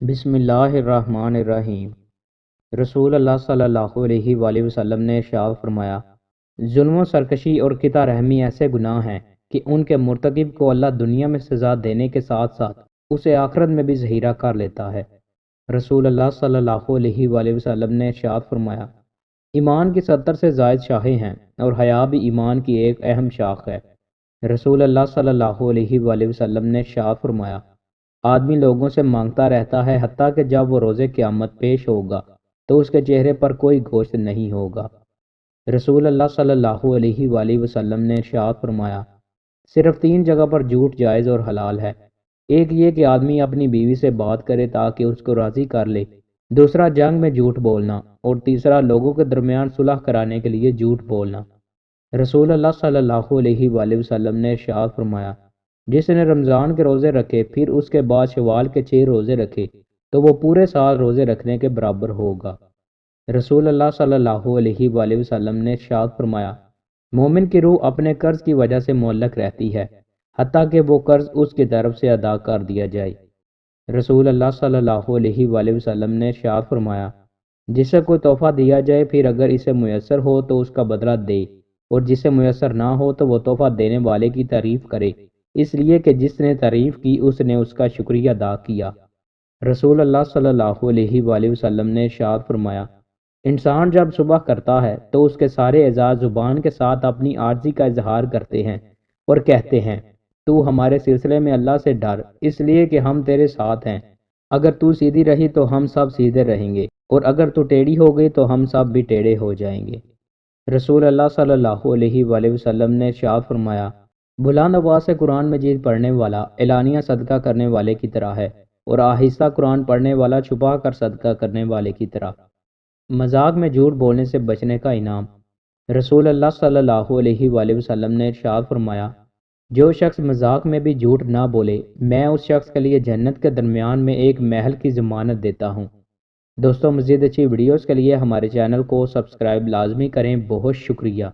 بسم اللہ الرحمن الرحیم۔ رسول اللہ صلی اللہ علیہ وآلہ وسلم نے ارشاد فرمایا، ظلم و سرکشی اور قطع رحمی ایسے گناہ ہیں کہ ان کے مرتکب کو اللہ دنیا میں سزا دینے کے ساتھ ساتھ اسے آخرت میں بھی ذخیرہ کر لیتا ہے۔ رسول اللہ صلی اللہ علیہ وآلہ وسلم نے ارشاد فرمایا، ایمان کی 70 سے زائد شاخیں ہیں اور حیا بھی ایمان کی ایک اہم شاخ ہے۔ رسول اللہ صلی اللہ علیہ وآلہ وسلم نے ارشاد فرمایا، آدمی لوگوں سے مانگتا رہتا ہے حتیٰ کہ جب وہ روز قیامت پیش ہوگا تو اس کے چہرے پر کوئی گوشت نہیں ہوگا۔ رسول اللہ صلی اللہ علیہ وآلہ وسلم نے ارشاد فرمایا، صرف 3 جگہ پر جھوٹ جائز اور حلال ہے۔ ایک یہ کہ آدمی اپنی بیوی سے بات کرے تاکہ اس کو راضی کر لے، دوسرا جنگ میں جھوٹ بولنا، اور تیسرا لوگوں کے درمیان صلح کرانے کے لیے جھوٹ بولنا۔ رسول اللہ صلی اللہ علیہ وآلہ وسلم نے ارشاد فرمایا، جس نے رمضان کے روزے رکھے پھر اس کے بعد شوال کے 6 روزے رکھے تو وہ پورے سال روزے رکھنے کے برابر ہوگا۔ رسول اللہ صلی اللہ علیہ وآلہ وسلم نے ارشاد فرمایا، مومن کی روح اپنے قرض کی وجہ سے معلق رہتی ہے حتیٰ کہ وہ قرض اس کی طرف سے ادا کر دیا جائے۔ رسول اللہ صلی اللہ علیہ وآلہ وسلم نے ارشاد فرمایا، جسے کوئی تحفہ دیا جائے پھر اگر اسے میسر ہو تو اس کا بدلہ دے، اور جسے میسر نہ ہو تو وہ تحفہ دینے والے کی تعریف کرے، اس لیے کہ جس نے تعریف کی اس نے اس کا شکریہ ادا کیا۔ رسول اللہ صلی اللہ علیہ وآلہ وسلم نے ارشاد فرمایا، انسان جب صبح کرتا ہے تو اس کے سارے اعضاء زبان کے ساتھ اپنی عاجزی کا اظہار کرتے ہیں اور کہتے ہیں، تو ہمارے سلسلے میں اللہ سے ڈر، اس لیے کہ ہم تیرے ساتھ ہیں۔ اگر تو سیدھی رہی تو ہم سب سیدھے رہیں گے، اور اگر تو ٹیڑھی ہو گئی تو ہم سب بھی ٹیڑھے ہو جائیں گے۔ رسول اللہ صلی اللہ علیہ وآلہ وسلم نے ارشاد فرمایا، بلند آواز سے قرآن مجید پڑھنے والا اعلانیہ صدقہ کرنے والے کی طرح ہے، اور آہستہ قرآن پڑھنے والا چھپا کر صدقہ کرنے والے کی طرح۔ مذاق میں جھوٹ بولنے سے بچنے کا انعام۔ رسول اللہ صلی اللہ علیہ وآلہ وسلم نے ارشاد فرمایا، جو شخص مذاق میں بھی جھوٹ نہ بولے میں اس شخص کے لیے جنت کے درمیان میں ایک محل کی ضمانت دیتا ہوں۔ دوستوں، مزید اچھی ویڈیوز کے لیے ہمارے چینل کو سبسکرائب لازمی کریں۔ بہت شکریہ۔